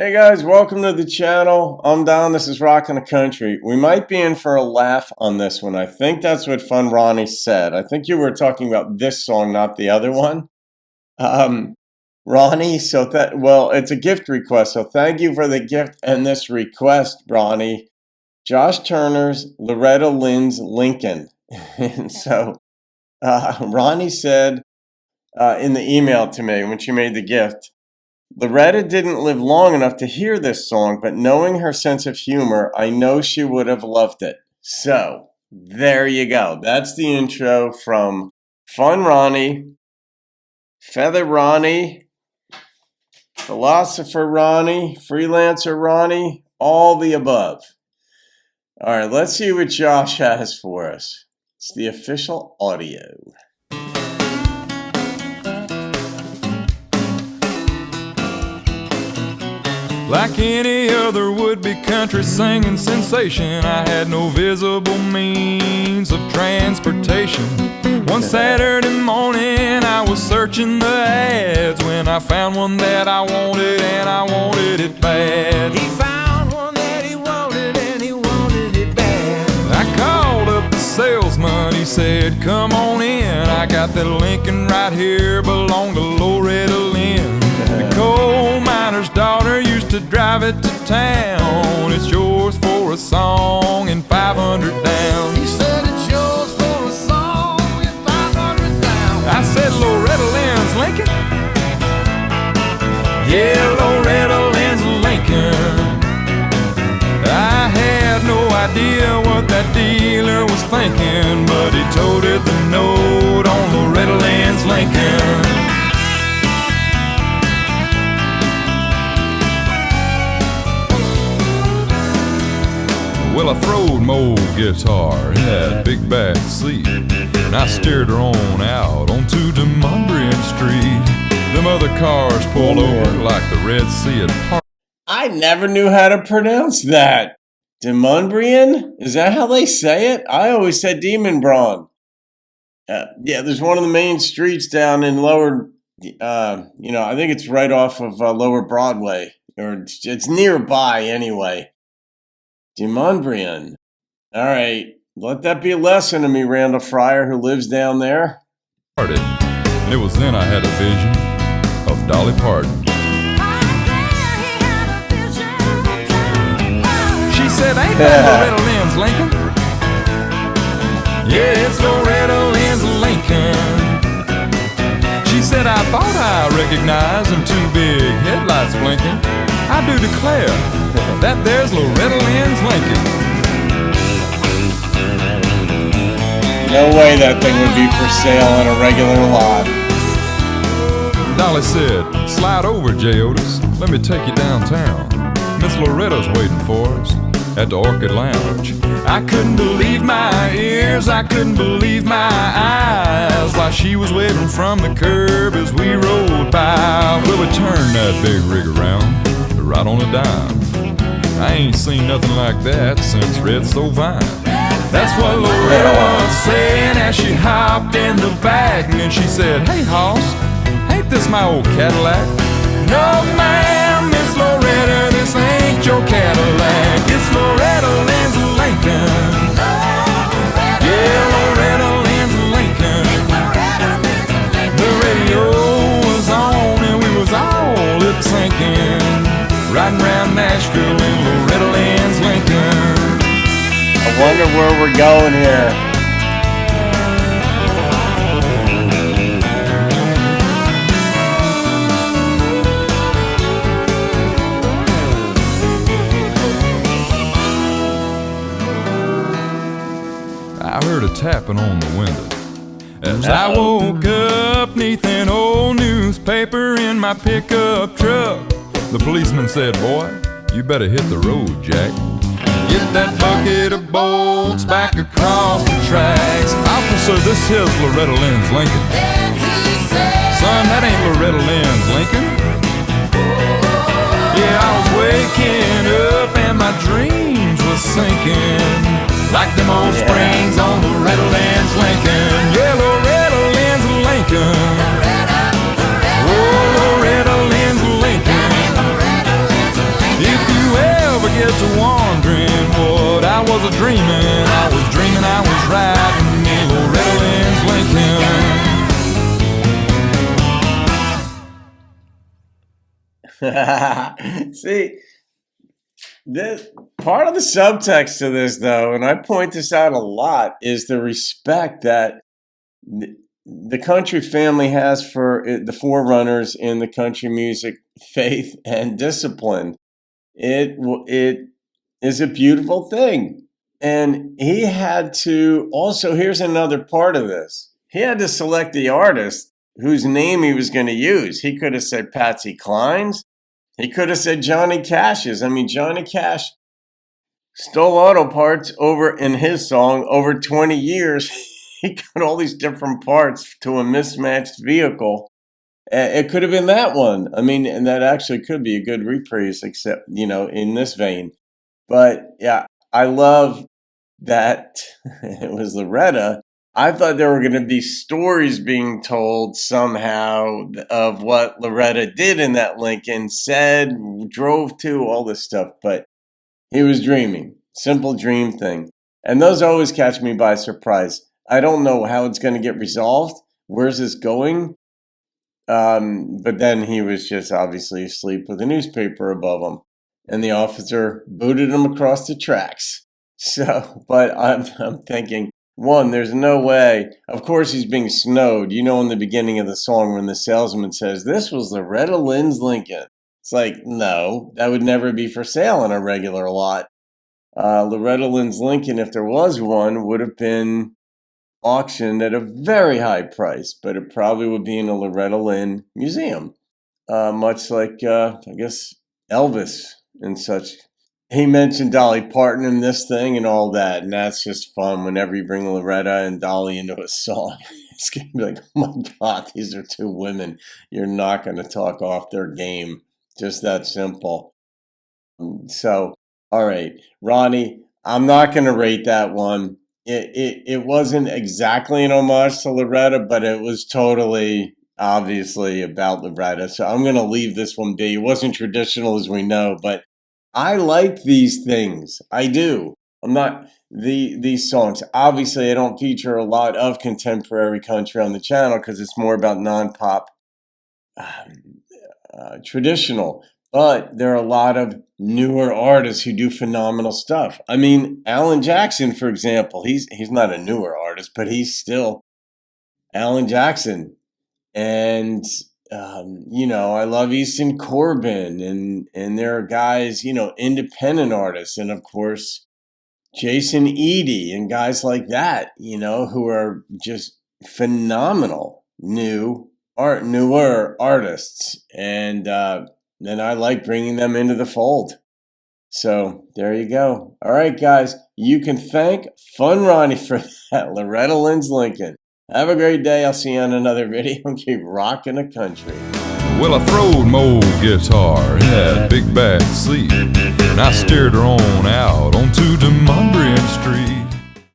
Hey guys, welcome to the channel. I'm Don, this is Rockin' the Country. We might be in for a laugh on this one. I think that's what funRonni said. I think you were talking about this song, not the other one. Ronnie, it's a gift request, so thank you for the gift and this request, Ronnie. Josh Turner's Loretta Lynn's Lincoln. And so Ronnie said in the email to me when she made the gift, Loretta didn't live long enough to hear this song, but knowing her sense of humor, I know she would have loved it. So, there you go. That's the intro from funRonni, Feather Ronnie, Philosopher Ronnie, Freelancer Ronnie, all the above. All right, let's see what Josh has for us. It's the official audio. Like any other would-be country singing sensation, I had no visible means of transportation. One Saturday morning I was searching the ads when I found one that I wanted, and I wanted it bad. He found one that he wanted, and he wanted it bad. I called up the salesman, he said, come on in. I got that Lincoln right here, belonged to Loretta Lynn. The coal miner's daughter used to drive it to town. It's yours for a song and 500 down. He said it's yours for a song and 500 down. I said, Loretta Lynn's Lincoln? Yeah, Loretta Lynn's Lincoln. I had no idea what that dealer was thinking, but he toted the note on Loretta Lynn's Lincoln. Well, I throwed my old guitar in that big back seat, and I steered her on out onto Demumbrian Street. Them other cars pulled over like the Red Sea at Park. I never knew how to pronounce that. Demumbrian? Is that how they say it? I always said Demon Brawn. Yeah, there's one of the main streets down in lower, I think it's right off of Lower Broadway. Or it's nearby anyway. Demumbrian. All right, let that be a lesson to me, Randall Fryer, who lives down there. And it was then I had a vision of Dolly Parton. She said, ain't that Loretta Lynn's Lincoln? Yeah, it's Loretta Lynn's Lincoln. She said, I thought I recognized them two big headlights blinking. I do declare that there's Loretta Lynn's Lincoln. No way that thing would be for sale on a regular lot. Dolly said, slide over, J. Otis. Let me take you downtown. Miss Loretta's waiting for us at the Orchid Lounge. I couldn't believe my ears, I couldn't believe my eyes, while she was waving from the curb as we rode by. Well, we turned that big rig around, right on a dime. I ain't seen nothing like that since Red Sovine. That's what Loretta was saying as she hopped in the back. And then she said, hey, hoss, ain't this my old Cadillac? No, ma'am, Miss Loretta, this ain't your Cadillac. It's Loretta Lynn's Lincoln. Yeah, Loretta Lynn's Lincoln. The radio was on and we was all lip-syncing, riding around Nashville in Loretta Lynn's Lincoln. I wonder where we're going here. I heard a tapping on the window as I woke up neath an old newspaper in my pickup truck. The policeman said, boy, you better hit the road, Jack. Get that bucket of bolts back across the tracks. Officer, this here's Loretta Lynn's Lincoln. Son, that ain't Loretta Lynn's Lincoln. Yeah, I was waking up and my dreams were sinking, like them old springs on Loretta Lynn's Lincoln. Yeah, Loretta Lynn's Lincoln. Oh, Loretta Lynn's Lincoln. See, this part of the subtext to this, though, and I point this out a lot, is the respect that the country family has for the forerunners in the country music faith and discipline. It is a beautiful thing. And he had to also, here's another part of this. He had to select the artist whose name he was going to use. He could have said Patsy Cline's. He could have said Johnny Cash's. I mean, Johnny Cash stole auto parts over in his song over 20 years. He got all these different parts to a mismatched vehicle. It could have been that one. I mean, and that actually could be a good reprise, except, in this vein. But yeah, I love that it was Loretta. I thought there were going to be stories being told somehow of what Loretta did in that Lincoln, said, drove to, all this stuff. But he was dreaming. Simple dream thing. And those always catch me by surprise. I don't know how it's going to get resolved. Where's this going? But then he was just obviously asleep with a newspaper above him. And the officer booted him across the tracks. So, but I'm thinking, one, there's no way. Of course, he's being snowed. In the beginning of the song when the salesman says, "This was Loretta Lynn's Lincoln." It's like, no, that would never be for sale on a regular lot. Loretta Lynn's Lincoln, if there was one, would have been auctioned at a very high price, but it probably would be in a Loretta Lynn museum, much like, I guess, Elvis and such. He mentioned Dolly Parton in this thing and all that, and that's just fun whenever you bring Loretta and Dolly into a song. It's going to be like, oh my God, these are two women. You're not going to talk off their game. Just that simple. So, all right, Ronnie, I'm not going to rate that one. It wasn't exactly an homage to Loretta, but it was totally obviously about Loretta. So I'm going to leave this one be. It wasn't traditional as we know, but I like these things. I do. I'm not these songs. Obviously, I don't feature a lot of contemporary country on the channel because it's more about non-pop traditional. But there are a lot of newer artists who do phenomenal stuff. I mean, Alan Jackson, for example, he's not a newer artist, but he's still Alan Jackson. And I love Easton Corbin, and there are guys, independent artists, and of course Jason Eady and guys like that, who are just phenomenal newer artists, and then I like bringing them into the fold. So there you go. All right, guys, you can thank funRonni for that. Loretta Lynn's Lincoln. Have a great day. I'll see you on another video and keep rocking the country. Well, I throwed my old guitar in that big back seat, and I steered her on out onto Demumbrian Street.